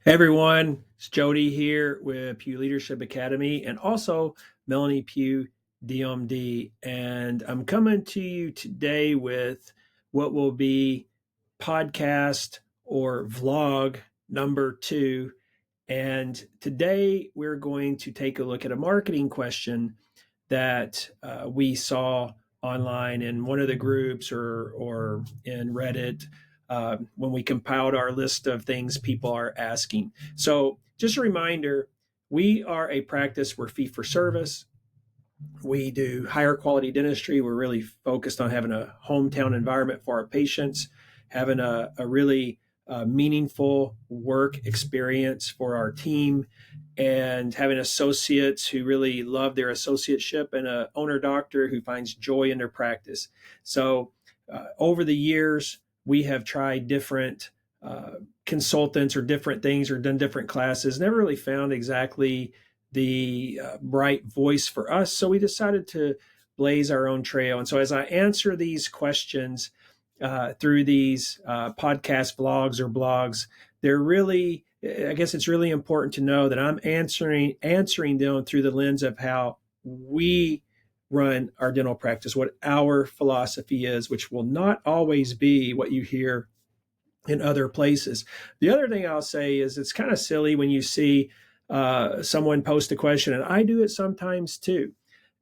Hey everyone, it's Jody here with Pugh Leadership Academy and also Melanie Pugh, DMD. And I'm coming to you today with what will be podcast or vlog number 2. And today we're going to take a look at a marketing question that we saw online in one of the groups or in Reddit when we compiled our list of things people are asking. So, just a reminder, we are a practice, we're fee for service. We do higher quality dentistry. We're really focused on having a hometown environment for our patients, having a really meaningful work experience for our team, and having associates who really love their associateship and an owner doctor who finds joy in their practice. So, over the years, we have tried different consultants or different things or done different classes, never really found exactly the right voice for us. So we decided to blaze our own trail. And so as I answer these questions through these podcast vlogs or blogs, they're really, I guess it's really important to know that I'm answering them through the lens of how we run our dental practice, what our philosophy is, which will not always be what you hear in other places. The other thing I'll say is it's kind of silly when you see someone post a question, and I do it sometimes too.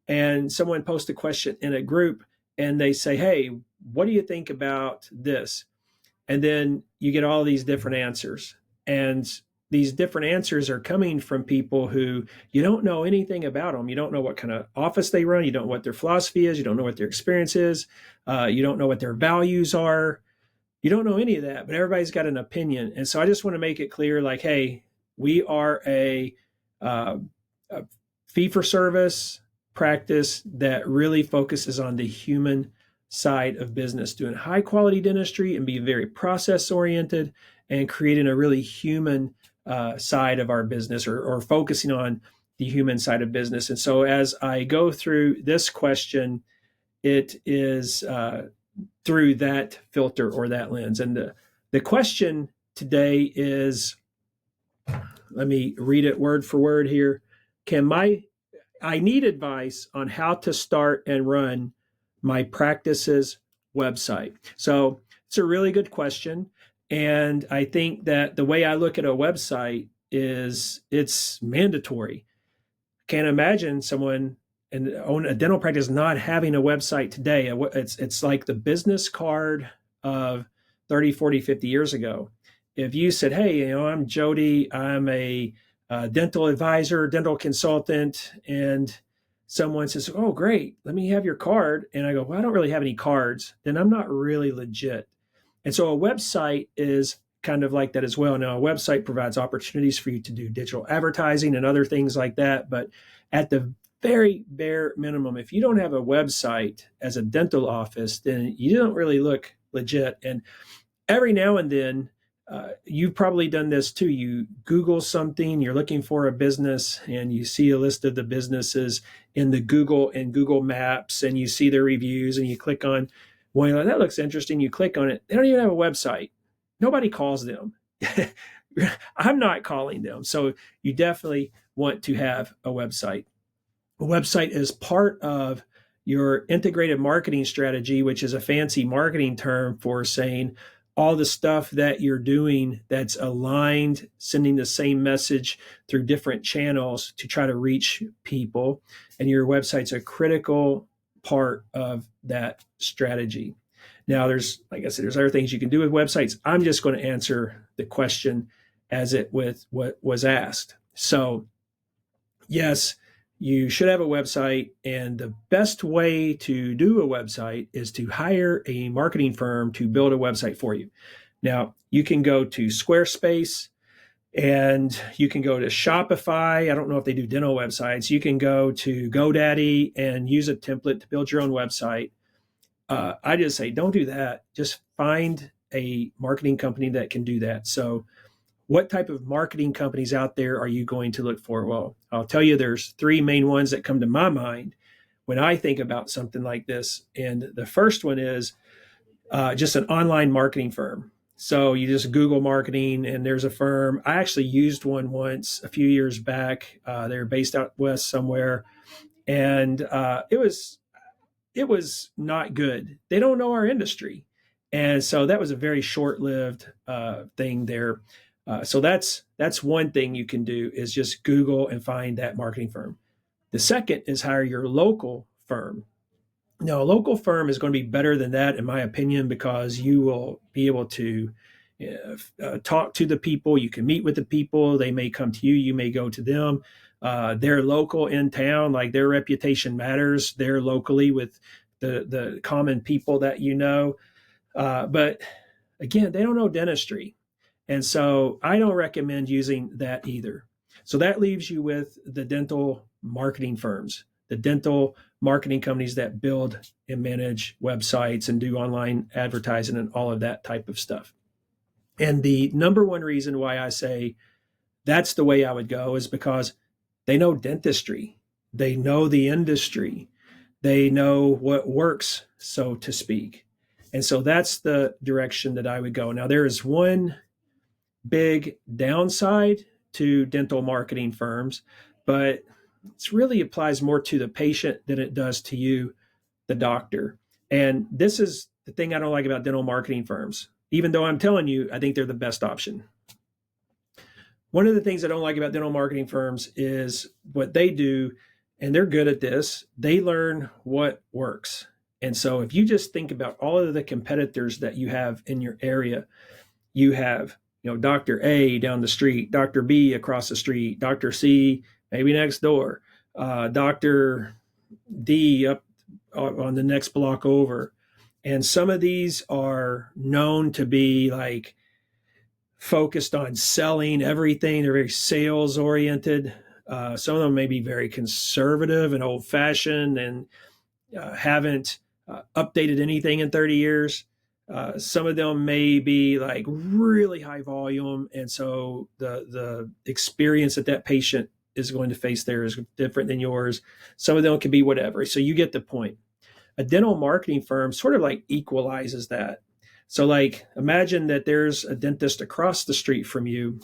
And someone posts a question in a group and they say, "Hey, what do you think about this?" And then you get all these different answers. And these different answers are coming from people who you don't know anything about them. You don't know what kind of office they run. You don't know what their philosophy is. You don't know what their experience is. You don't know what their values are. You don't know any of that, but everybody's got an opinion. And so I just want to make it clear, like, hey, we are uh, a fee for service practice that really focuses on the human side of business, doing high quality dentistry and being very process oriented and creating a really human side of our business, or focusing on the human side of business. And so as I go through this question, it is through that filter or that lens. And the question today is, let me read it word for word here. I need advice on how to start and run my practice's website. So it's a really good question. And I think that the way I look at a website is it's mandatory. Can't imagine someone and own a dental practice not having a website today. It's like the business card of 30, 40, 50 years ago. If you said, "Hey, I'm Jody, I'm a dental advisor, dental consultant," and someone says, "Oh, great, let me have your card," and I go, "Well, I don't really have any cards," then I'm not really legit. And so a website is kind of like that as well. Now, a website provides opportunities for you to do digital advertising and other things like that. But at the very bare minimum, if you don't have a website as a dental office, then you don't really look legit. And every now and then, you've probably done this too. You Google something, you're looking for a business, and you see a list of the businesses in the Google and Google Maps, and you see their reviews, and you click on one, you're like, that looks interesting. You click on it. They don't even have a website. Nobody calls them. I'm not calling them. So you definitely want to have a website. A website is part of your integrated marketing strategy, which is a fancy marketing term for saying all the stuff that you're doing that's aligned, sending the same message through different channels to try to reach people. And your website's a critical part of that strategy. Now, like I said, there's other things you can do with websites. I'm just going to answer the question as it with what was asked. So, yes, you should have a website, and the best way to do a website is to hire a marketing firm to build a website for you. Now, you can go to Squarespace and you can go to Shopify. I don't know if they do dental websites. You can go to GoDaddy and use a template to build your own website. I just say, don't do that. Just find a marketing company that can do that. So what type of marketing companies out there are you going to look for? Well, I'll tell you, there's three main ones that come to my mind when I think about something like this. And the first one is just an online marketing firm. So you just Google marketing, and there's a firm. I actually used one once a few years back. They were based out west somewhere, and it was not good. They don't know our industry, and so that was a very short-lived thing there. So that's one thing you can do is just Google and find that marketing firm. The second is hire your local firm. Now, a local firm is going to be better than that, in my opinion, because you will be able to talk to the people. You can meet with the people. They may come to you. You may go to them. They're local in town, like their reputation matters. They're locally with the common people that you know. But again, they don't know dentistry. And so I don't recommend using that either. So that leaves you with the dental marketing firms, the dental marketing companies that build and manage websites and do online advertising and all of that type of stuff. And the number one reason why I say that's the way I would go is because they know dentistry, they know the industry, they know what works, so to speak. And so that's the direction that I would go. Now, there is one big downside to dental marketing firms, but it really applies more to the patient than it does to you, the doctor. And this is the thing I don't like about dental marketing firms, even though I'm telling you, I think they're the best option. One of the things I don't like about dental marketing firms is what they do, and they're good at this. They learn what works. And so if you just think about all of the competitors that you have in your area, you have, Dr. A down the street, Dr. B across the street, Dr. C maybe next door, Dr. D up on the next block over. And some of these are known to be like focused on selling everything. They're very sales oriented. Some of them may be very conservative and old fashioned and haven't updated anything in 30 years. Some of them may be like really high volume. And so the experience that patient is going to face there is different than yours. Some of them can be whatever. So you get the point. A dental marketing firm sort of like equalizes that. So like imagine that there's a dentist across the street from you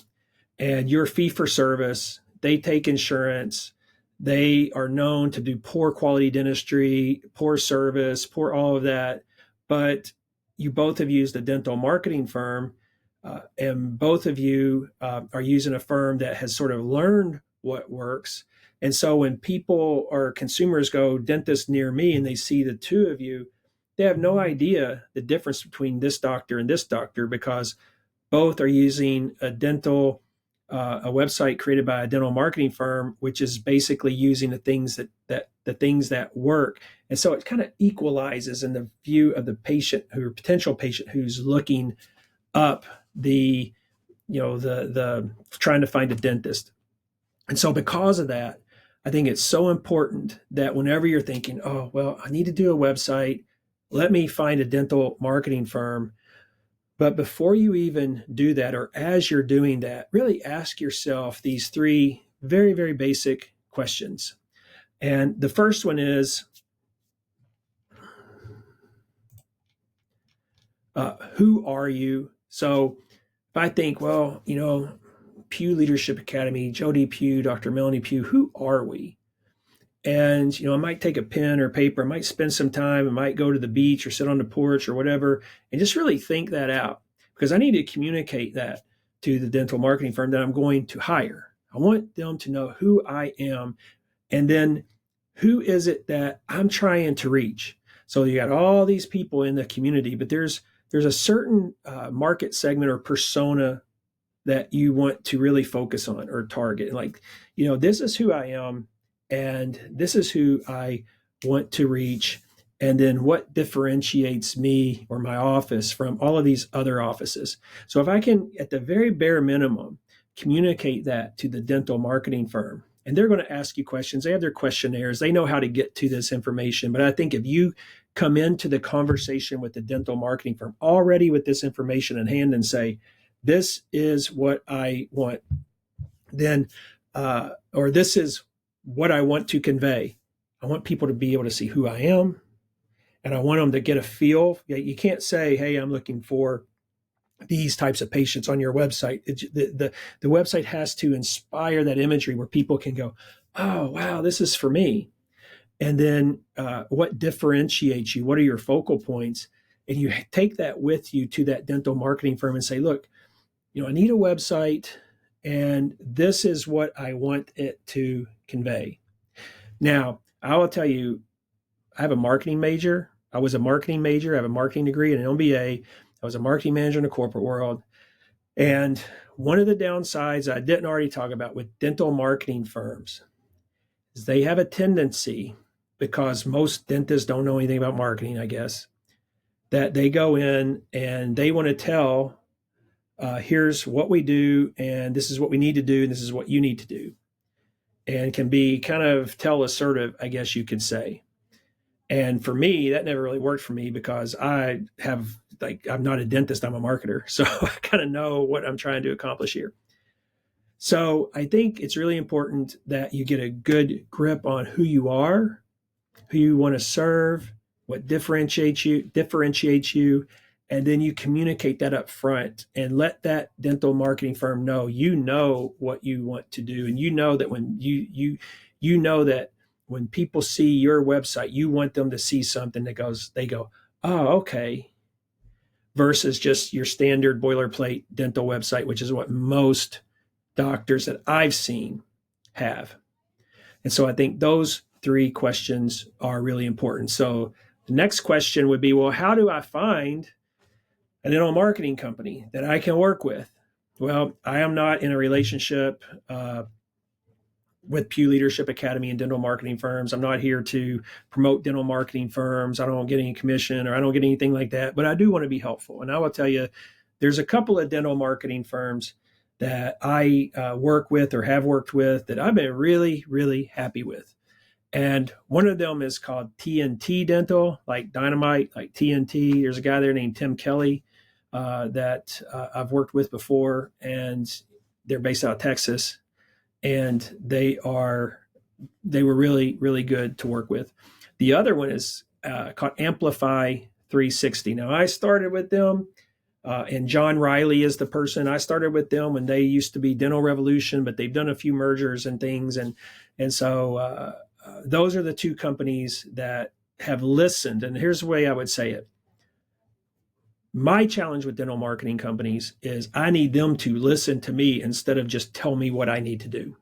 and you're fee for service. They take insurance. They are known to do poor quality dentistry, poor service, poor all of that. But you both have used a dental marketing firm, and both of you are using a firm that has sort of learned what works. And so when people or consumers go dentist near me and they see the two of you, they have no idea the difference between this doctor and this doctor because both are using a website created by a dental marketing firm, which is basically using the things that work. And so it kind of equalizes in the view of the patient potential patient who's looking up the trying to find a dentist. And so because of that, I think it's so important that whenever you're thinking, oh, well, I need to do a website, let me find a dental marketing firm. But before you even do that, or as you're doing that, really ask yourself these three very, very basic questions. And the first one is, who are you? So if I think, well, Pugh Leadership Academy, Jody Pugh, Dr. Melanie Pugh, who are we? And, I might take a pen or paper, I might spend some time, I might go to the beach or sit on the porch or whatever, and just really think that out because I need to communicate that to the dental marketing firm that I'm going to hire. I want them to know who I am and then who is it that I'm trying to reach. So you got all these people in the community, but there's a certain market segment or persona that you want to really focus on or target. Like, this is who I am and this is who I want to reach. And then what differentiates me or my office from all of these other offices. So if I can, at the very bare minimum, communicate that to the dental marketing firm, and they're going to ask you questions. They have their questionnaires. They know how to get to this information. But I think if you come into the conversation with the dental marketing firm already with this information in hand and say, this is what I want, then, or this is what I want to convey. I want people to be able to see who I am, and I want them to get a feel. You can't say, hey, I'm looking for these types of patients on your website. The website has to inspire that imagery where people can go, oh, wow, this is for me. And then what differentiates you? What are your focal points? And you take that with you to that dental marketing firm and say, look, I need a website, and this is what I want it to convey. Now, I will tell you, I have a marketing major. I was a marketing major. I have a marketing degree and an MBA. I was a marketing manager in the corporate world. And one of the downsides I didn't already talk about with dental marketing firms is they have a tendency, because most dentists don't know anything about marketing, I guess, that they go in and they want to tell, here's what we do, and this is what we need to do, and this is what you need to do. And can be kind of tell assertive, I guess you could say. And for me, that never really worked for me, because I'm not a dentist, I'm a marketer. So I kind of know what I'm trying to accomplish here. So I think it's really important that you get a good grip on who you are, who you want to serve, what differentiates you, and then you communicate that up front and let that dental marketing firm know what you want to do, and that when you know that when people see your website, you want them to see something they go, oh, okay, versus just your standard boilerplate dental website, which is what most doctors that I've seen have. And so I think those 3 questions are really important. So the next question would be, well, how do I find a dental marketing company that I can work with? Well, I am not in a relationship with Pugh Leadership Academy and dental marketing firms. I'm not here to promote dental marketing firms. I don't get any commission, or I don't get anything like that, but I do want to be helpful. And I will tell you, there's a couple of dental marketing firms that I work with or have worked with that I've been really, really happy with. And one of them is called TNT Dental, like dynamite, like TNT. There's a guy there named Tim Kelly that I've worked with before, and they're based out of Texas. And they were really, really good to work with. The other one is called Amplify 360. Now, I started with them, and John Riley is the person. I started with them when they used to be Dental Revolution, but they've done a few mergers and things. And so those are the 2 companies that have listened. And here's the way I would say it. My challenge with dental marketing companies is I need them to listen to me instead of just tell me what I need to do.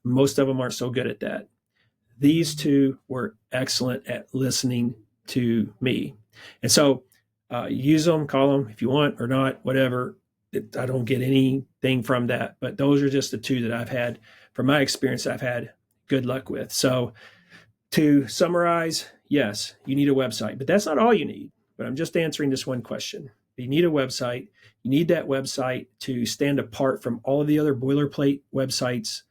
Most of them aren't so good at that. These 2 were excellent at listening to me. And so use them, call them if you want or not, whatever. I don't get anything from that, but those are just the 2 that I've had, from my experience, I've had good luck with. So to summarize, yes, you need a website, but that's not all you need. But I'm just answering this one question. You need a website. You need that website to stand apart from all of the other boilerplate websites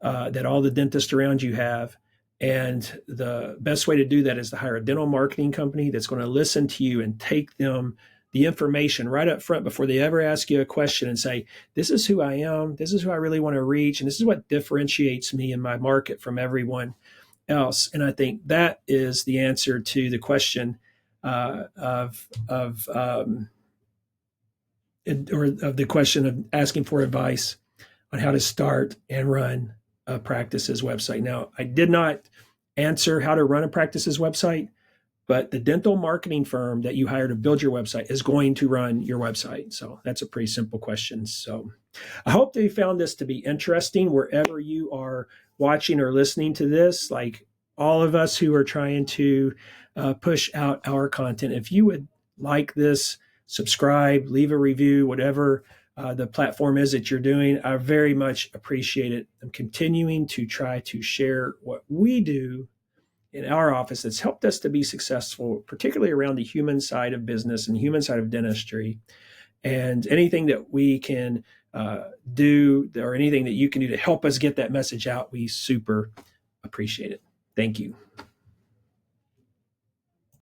that all the dentists around you have. And the best way to do that is to hire a dental marketing company that's going to listen to you and take them the information right up front before they ever ask you a question and say, this is who I am, this is who I really want to reach, and this is what differentiates me in my market from everyone else. And I think that is the answer to the question of the question of asking for advice on how to start and run a practice's website. Now, I did not answer how to run a practice's website, but the dental marketing firm that you hire to build your website is going to run your website. So that's a pretty simple question. So I hope that you found this to be interesting wherever you are watching or listening to this. Like all of us who are trying to push out our content, if you would like this, subscribe, leave a review, whatever the platform is that you're doing, I very much appreciate it. I'm continuing to try to share what we do in our office that's helped us to be successful, particularly around the human side of business and human side of dentistry. And anything that we can do, or anything that you can do to help us get that message out, we super appreciate it. Thank you.